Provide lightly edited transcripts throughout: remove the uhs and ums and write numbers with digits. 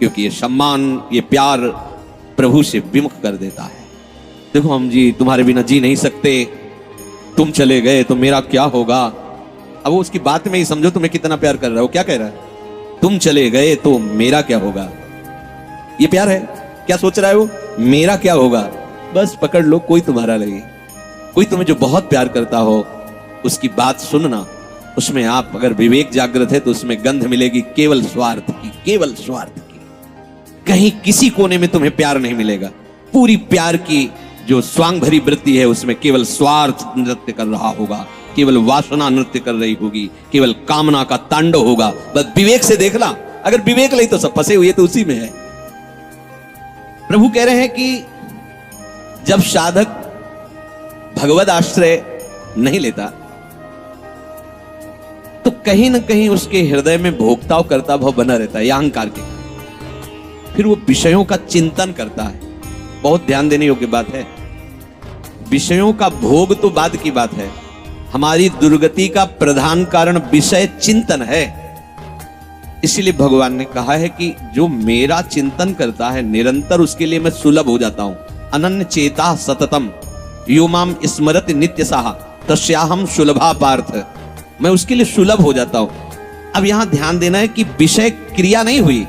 क्योंकि ये सम्मान, ये प्यार प्रभु से विमुख कर देता है। देखो हम जी तुम्हारे बिना जी नहीं सकते, तुम चले गए तो मेरा क्या होगा। अब वो उसकी बात में ही समझो तुम्हें कितना प्यार कर रहा है। वो क्या कह रहा है? तुम चले गए तो मेरा क्या होगा। ये प्यार है। क्या सोच रहा है वो? मेरा क्या होगा। बस पकड़ लो, कोई तुम्हारा नहीं। कोई तुम्हें जो बहुत प्यार करता हो उसकी बात सुनना, उसमें आप अगर विवेक जागृत है तो उसमें गंध मिलेगी केवल स्वार्थ की, केवल स्वार्थ की। कहीं किसी कोने में तुम्हें प्यार नहीं मिलेगा। पूरी प्यार की जो स्वांग भरी वृत्ति है उसमें केवल स्वार्थ नृत्य कर रहा होगा, केवल वासना नृत्य कर रही होगी, केवल कामना का तांडव होगा। बस विवेक से देखना, अगर विवेक नहीं तो सब फंसे हुए तो उसी में है। प्रभु कह रहे हैं कि जब साधक भगवद आश्रय नहीं लेता तो कहीं ना कहीं उसके हृदय में भोक्ता और कर्ता भाव बना रहता है, अहंकार के। फिर वो विषयों का चिंतन करता है। बहुत ध्यान देने योग्य बात है। विषयों का भोग तो बाद की बात है, हमारी दुर्गति का प्रधान कारण विषय चिंतन है। इसीलिए भगवान ने कहा है कि जो मेरा चिंतन करता है निरंतर, उसके लिए मैं सुलभ हो जाता हूं। अनन्य चेता सततम यो माम स्मरति नित्य साहा तस्याहम सुलभा पार्थ। मैं उसके लिए सुलभ हो जाता हूं। अब यहां ध्यान देना है कि विषय क्रिया नहीं हुई,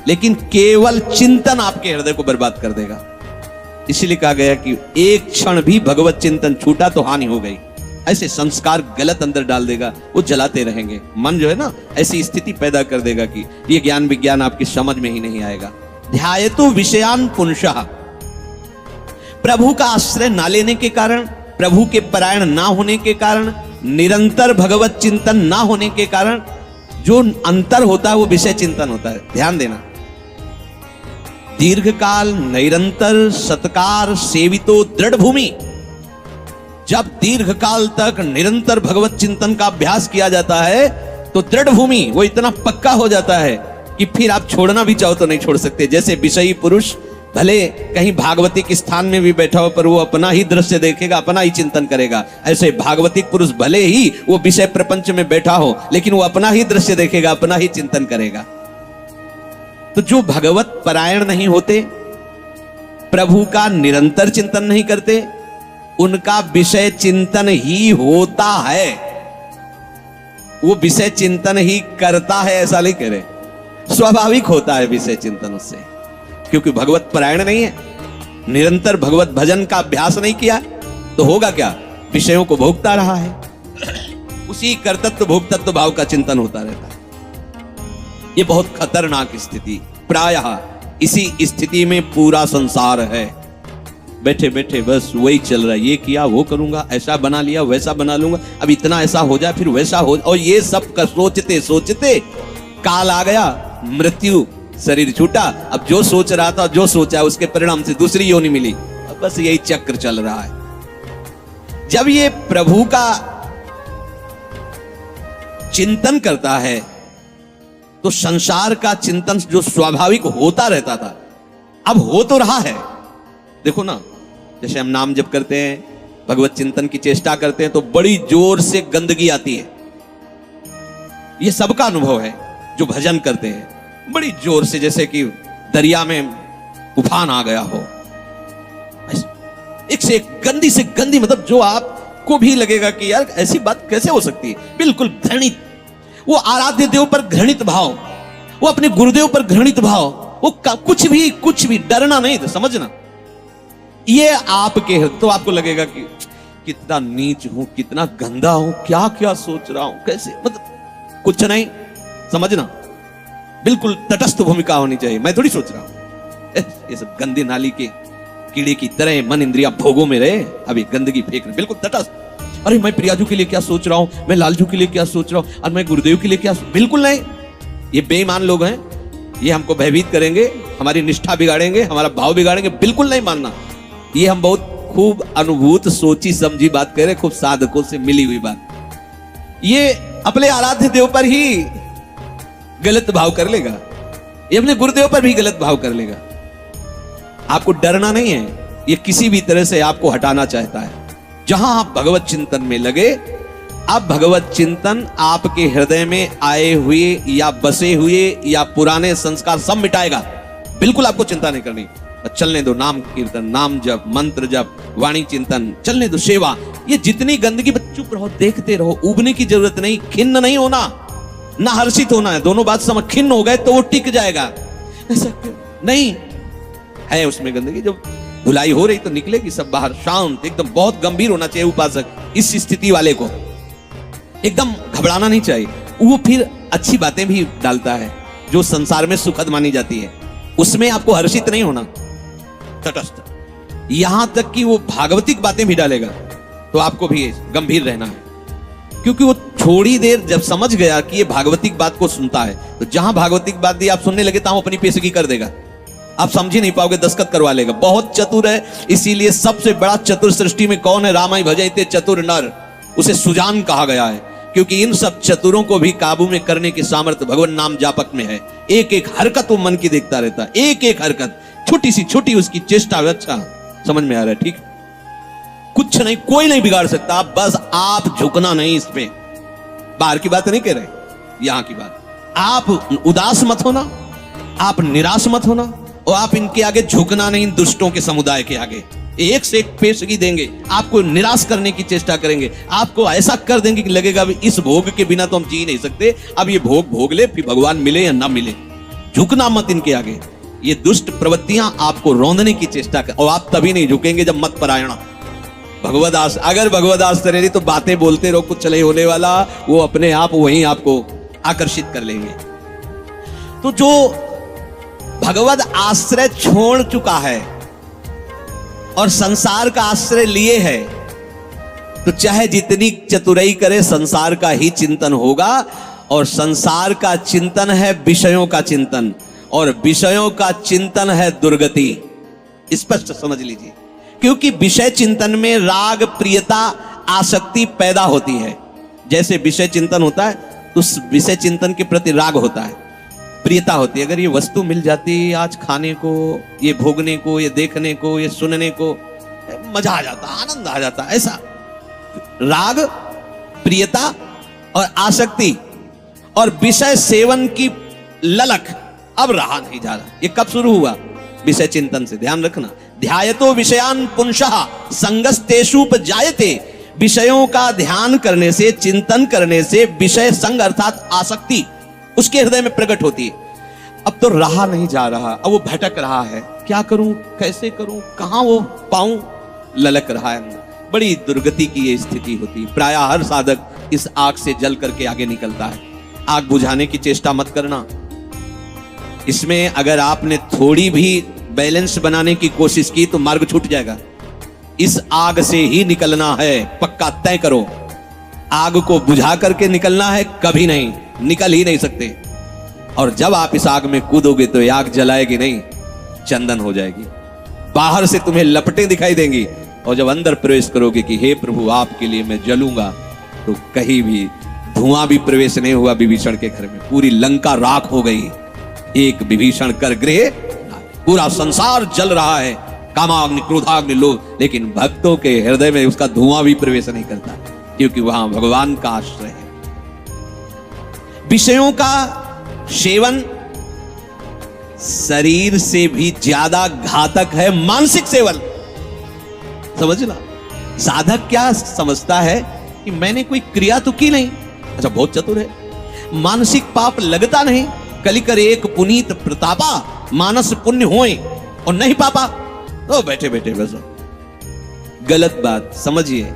लेकिन केवल चिंतन आपके हृदय को बर्बाद कर देगा। इसीलिए कहा गया कि एक क्षण भी भगवत चिंतन छूटा तो हानि हो गई। ऐसे संस्कार गलत अंदर डाल देगा, वो जलाते रहेंगे। मन जो है ना ऐसी स्थिति पैदा कर देगा कि ये ज्ञान विज्ञान आपकी समझ में ही नहीं आएगा। ध्यायतु विषयान पुंसः। प्रभु का आश्रय ना लेने के कारण, प्रभु के परायण ना होने के कारण, निरंतर भगवत चिंतन ना होने के कारण जो अंतर होता है वो विषय चिंतन होता है। ध्यान देना, दीर्घकाल निरंतर सत्कार सेवितो दृढ़ भूमि। जब दीर्घकाल तक निरंतर भगवत चिंतन का अभ्यास किया जाता है तो दृढ़ भूमि वो इतना पक्का हो जाता है कि फिर आप छोड़ना भी चाहो तो नहीं छोड़ सकते। जैसे विषयी पुरुष भले कहीं भागवतिक स्थान में भी बैठा हो पर वो अपना ही दृश्य देखेगा, अपना ही चिंतन करेगा। ऐसे भागवतिक पुरुष भले ही वो विषय प्रपंच में बैठा हो लेकिन वो अपना ही दृश्य देखेगा, अपना ही चिंतन करेगा। तो जो भगवत परायण नहीं होते, प्रभु का निरंतर चिंतन नहीं करते, उनका विषय चिंतन ही होता है। वो विषय चिंतन ही करता है ऐसा नहीं कह रहे, स्वाभाविक होता है विषय चिंतन उससे, क्योंकि भगवत परायण नहीं है, निरंतर भगवत भजन का अभ्यास नहीं किया तो होगा क्या? विषयों को भोगता रहा है। उसी कर्तृत्व भोक्तृत्व भाव का चिंतन होता रहता है। ये बहुत खतरनाक स्थिति, प्रायः इसी स्थिति में पूरा संसार है। बैठे बैठे बस वही चल रहा है, ये किया वो करूंगा, ऐसा बना लिया वैसा बना लूंगा, अब इतना ऐसा हो जाए फिर वैसा हो, और ये सब का सोचते सोचते काल आ गया, मृत्यु, शरीर छूटा। अब जो सोच रहा था, जो सोचा उसके परिणाम से दूसरी योनि मिली। अब बस यही चक्र चल रहा है। जब ये प्रभु का चिंतन करता है तो संसार का चिंतन जो स्वाभाविक होता रहता था अब हो तो रहा है। देखो ना, जैसे हम नाम जप करते हैं, भगवत चिंतन की चेष्टा करते हैं तो बड़ी जोर से गंदगी आती है। ये सबका अनुभव है जो भजन करते हैं, बड़ी जोर से, जैसे कि दरिया में उफान आ गया हो। एक से एक गंदी से गंदी, मतलब जो आपको भी लगेगा कि यार ऐसी बात कैसे हो सकती है। बिल्कुल घृणित, वो आराध्य देव पर घृणित भाव, वो अपने गुरुदेव पर घृणित भाव, वो कुछ भी डरना नहीं था, समझना। ये आपके, तो आपको लगेगा कि कितना नीच हूं, कितना गंदा हूं, क्या क्या सोच रहा हूं, कैसे, मतलब कुछ नहीं, समझना। बिल्कुल तटस्थ भूमिका होनी चाहिए। मैं थोड़ी सोच रहा हूं ये सब गंदी नाली के कीड़े की तरह मन इंद्रिया भोगों में रहे, अभी गंदगी फेंक रहे, बिल्कुल तटस्थ। अरे मैं प्रियाजू के लिए क्या सोच रहा हूं, मैं लालजू के लिए क्या सोच रहा हूं, और मैं गुरुदेव के लिए क्या, बिल्कुल नहीं। ये बेईमान लोग हैं, ये हमको भयभीत करेंगे, हमारी निष्ठा बिगाड़ेंगे, हमारा भाव बिगाड़ेंगे, बिल्कुल नहीं मानना। ये हम बहुत खूब अनुभूत सोची समझी बात कह रहे, खूब साधकों से मिली हुई बात। ये अपने आराध्य देव पर ही गलत भाव कर लेगा, ये अपने गुरुदेव पर भी गलत भाव कर लेगा। आपको डरना नहीं है, ये किसी भी तरह से आपको हटाना चाहता है। जहां आप भगवत चिंतन में लगे, अब भगवत चिंतन आपके हृदय में आए हुए या बसे हुए या पुराने संस्कार सब मिटाएगा। बिल्कुल आपको चिंता नहीं करनी। चलने दो नाम कीर्तन, नाम जप, मंत्र जप, वाणी चिंतन, चलने दो सेवा। ये जितनी गंदगी, चुप रहो, देखते रहो। उबने की जरूरत नहीं, खिन्न नहीं होना, ना हर्षित होना है। दोनों बात समझ। खिन्न हो गए तो वो टिक जाएगा, ऐसा नहीं है। उसमें गंदगी जब धुलाई हो रही तो निकलेगी सब बाहर। शांत एकदम, बहुत गंभीर होना चाहिए उपासक। इस स्थिति वाले को एकदम घबराना नहीं चाहिए। वो फिर अच्छी बातें भी डालता है जो संसार में सुखद मानी जाती है, उसमें आपको हर्षित नहीं होना, तटस्थ। यहां तक कि वो भागवतिक बातें भी डालेगा तो आपको भी गंभीर रहना है, क्योंकि वो थोड़ी देर जब समझ गया कि ये भागवतिक बात को सुनता है, तो जहां भागवतिक बात दी आप सुनने लगे तो अपनी पेशगी कर देगा। आप समझ ही नहीं पाओगे, दस्तखत करवा लेगा। बहुत चतुर है। इसीलिए सबसे बड़ा चतुर सृष्टि में कौन है? रामाय भजते चतुर नर। उसे सुजान कहा गया है, क्योंकि इन सब चतुरों को भी काबू में करने की सामर्थ्य भगवान नाम जापक में है। एक एक हरकत वो मन की देखता रहता है, एक एक हरकत, छोटी सी छोटी उसकी चेष्टा। अच्छा समझ में आ रहा है? ठीक, कुछ नहीं, कोई नहीं बिगाड़ सकता। बस आप झुकना नहीं। इस पे बाहर की बात नहीं कह रहे, यहां की बात। आप उदास मत होना, आप निराश मत होना, और आप इनके आगे झुकना नहीं। इन दुष्टों के समुदाय के आगे एक से एक पेशगी देंगे, आपको निराश करने की चेष्टा करेंगे, आपको ऐसा कर देंगे कि लगेगा इस भोग के बिना तो हम जी नहीं सकते, अब ये भोग भोग ले, फिर भगवान मिले या ना मिले। झुकना मत इनके आगे। ये दुष्ट प्रवृत्तियां आपको रौंदने की चेष्टा कर, और आप तभी नहीं झुकेंगे जब मत परायण भगवदास। अगर भगवदास तरेरी तो बातें बोलते रहो, कुछ चले होने वाला, वो अपने आप वहीं आपको आकर्षित कर लेंगे। तो जो भगवद आश्रय छोड़ चुका है और संसार का आश्रय लिए है, तो चाहे जितनी चतुराई करे, संसार का ही चिंतन होगा। और संसार का चिंतन है विषयों का चिंतन, और विषयों का चिंतन है दुर्गति। स्पष्ट समझ लीजिए, क्योंकि विषय चिंतन में राग, प्रियता, आसक्ति पैदा होती है। जैसे विषय चिंतन होता है तो उस विषय चिंतन के प्रति राग होता है, प्रियता होती है। अगर ये वस्तु मिल जाती आज खाने को, ये भोगने को, ये देखने को, ये सुनने को, मजा आ जाता, आनंद आ जाता। ऐसा राग, प्रियता और आसक्ति और विषय सेवन की ललक अब रहा नहीं जा रहा। ये कब शुरू हुआ? विषय चिंतन से। ध्यान रखना, ध्यायतो विषयान पुंसः संगस्तेषुपजायते। विषयों का ध्यान करने से, चिंतन करने से विषय संग अर्थात आसक्ति उसके हृदय में प्रकट होती है। अब तो रहा नहीं जा रहा, अब वो भटक रहा है। क्या करूं, कैसे करूं, कहां वो पाऊं, ललक रहा है। बड़ी दुर्गति की ये स्थिति होती है। प्रायः हर साधक इस आग से जल करके आगे निकलता है। आग बुझाने की चेष्टा मत करना। इसमें अगर आपने थोड़ी भी बैलेंस बनाने की कोशिश की तो मार्ग छूट जाएगा। इस आग से ही निकलना है, पक्का तय करो। आग को बुझा करके निकलना है, कभी नहीं, निकल ही नहीं सकते। और जब आप इस आग में कूदोगे तो आग जलाएगी नहीं, चंदन हो जाएगी। बाहर से तुम्हें लपटें दिखाई देंगी, और जब अंदर प्रवेश करोगे कि हे प्रभु आपके लिए मैं जलूंगा, तो कहीं भी धुआं भी प्रवेश नहीं हुआ विभीषण के घर में। पूरी लंका राख हो गई, एक विभीषण कर गृह, पूरा संसार जल रहा है, कामाग्नि, क्रोधाग्नि, लोभ, लेकिन भक्तों के हृदय में उसका धुआं भी प्रवेश नहीं करता, क्योंकि वहां भगवान का आश्रय है। विषयों का सेवन शरीर से भी ज्यादा घातक है मानसिक सेवन। समझना, साधक क्या समझता है कि मैंने कोई क्रिया तो की नहीं, अच्छा बहुत चतुर है, मानसिक पाप लगता नहीं, कली कर एक पुनीत प्रतापा, मानस पुण्य होए और नहीं पापा, तो बैठे बैठे बस। गलत बात समझिए।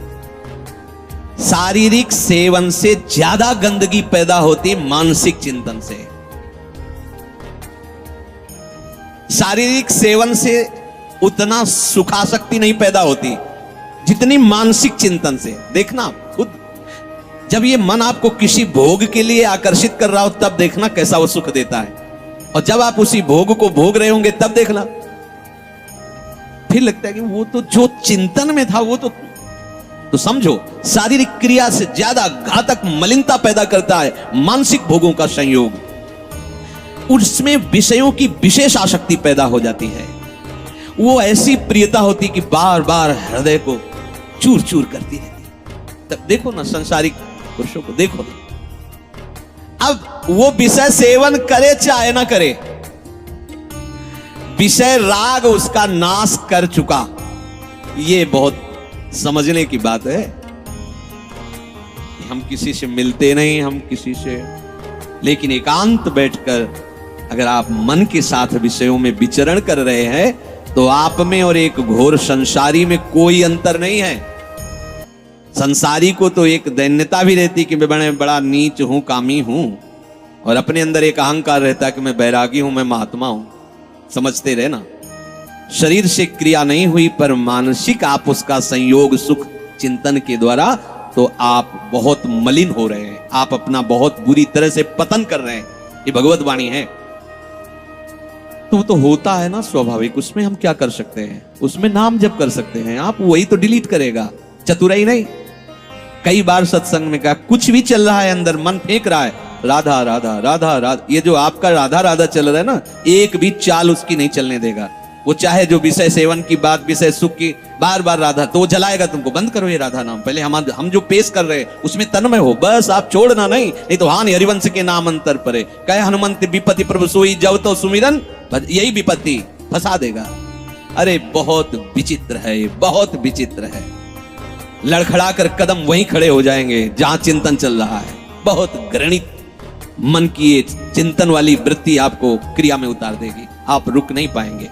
शारीरिक सेवन से ज्यादा गंदगी पैदा होती मानसिक चिंतन से। शारीरिक सेवन से उतना सुखासक्ति नहीं पैदा होती जितनी मानसिक चिंतन से। देखना खुद, जब ये मन आपको किसी भोग के लिए आकर्षित कर रहा हो तब देखना कैसा वो सुख देता है, और जब आप उसी भोग को भोग रहे होंगे तब देखना फिर लगता है कि वो तो जो चिंतन में था वो तो समझो शारीरिक क्रिया से ज्यादा घातक मलिनता पैदा करता है मानसिक भोगों का संयोग। उसमें विषयों की विशेष आसक्ति पैदा हो जाती है। वो ऐसी प्रियता होती कि बार बार हृदय को चूर चूर करती रहती। तब देखो ना, संसारिक पुरुषों को देखो। अब वो विषय सेवन करे चाहे ना करे, विषय राग उसका नाश कर चुका। ये बहुत समझने की बात है। हम किसी से मिलते नहीं, हम किसी से, लेकिन एकांत बैठकर अगर आप मन के साथ विषयों में विचरण कर रहे हैं तो आप में और एक घोर संसारी में कोई अंतर नहीं है। संसारी को तो एक दैन्यता भी रहती कि मैं बड़ा नीच हूं, कामी हूं, और अपने अंदर एक अहंकार रहता है कि मैं बैरागी हूं, मैं महात्मा हूं। समझते रहे ना, शरीर से क्रिया नहीं हुई पर मानसिक आप उसका संयोग सुख चिंतन के द्वारा, तो आप बहुत मलिन हो रहे हैं, आप अपना बहुत बुरी तरह से पतन कर रहे हैं। ये भगवत वाणी है। तो होता है ना स्वाभाविक, उसमें हम क्या कर सकते हैं? उसमें नाम जप कर सकते हैं आप, वही तो डिलीट करेगा, चतुराई नहीं। कई बार सत्संग में कहा, कुछ भी चल रहा है अंदर, मन फेंक रहा है, राधा राधा राधा राधा, ये जो आपका राधा राधा चल रहा है ना, एक भी चाल उसकी नहीं चलने देगा। वो चाहे जो विषय सेवन की बात, विषय सुख की, बार बार राधा, तो वो जलाएगा तुमको। बंद करो ये राधा नाम, पहले हम जो पेश कर रहे हैं उसमें तन्मय हो, बस आप छोड़ना नहीं तो हानि हरिवंश के नाम अंतर परे। कहे हनुमंत विपत्ति प्रभु सोई, जब तो सुमिरन, यही विपत्ति फंसा देगा। अरे बहुत विचित्र है ये, बहुत विचित्र है। लड़खड़ा कर कदम वहीं खड़े हो जाएंगे जहां चिंतन चल रहा है। बहुत घृणित मन की ये चिंतन वाली वृत्ति आपको क्रिया में उतार देगी, आप रुक नहीं पाएंगे।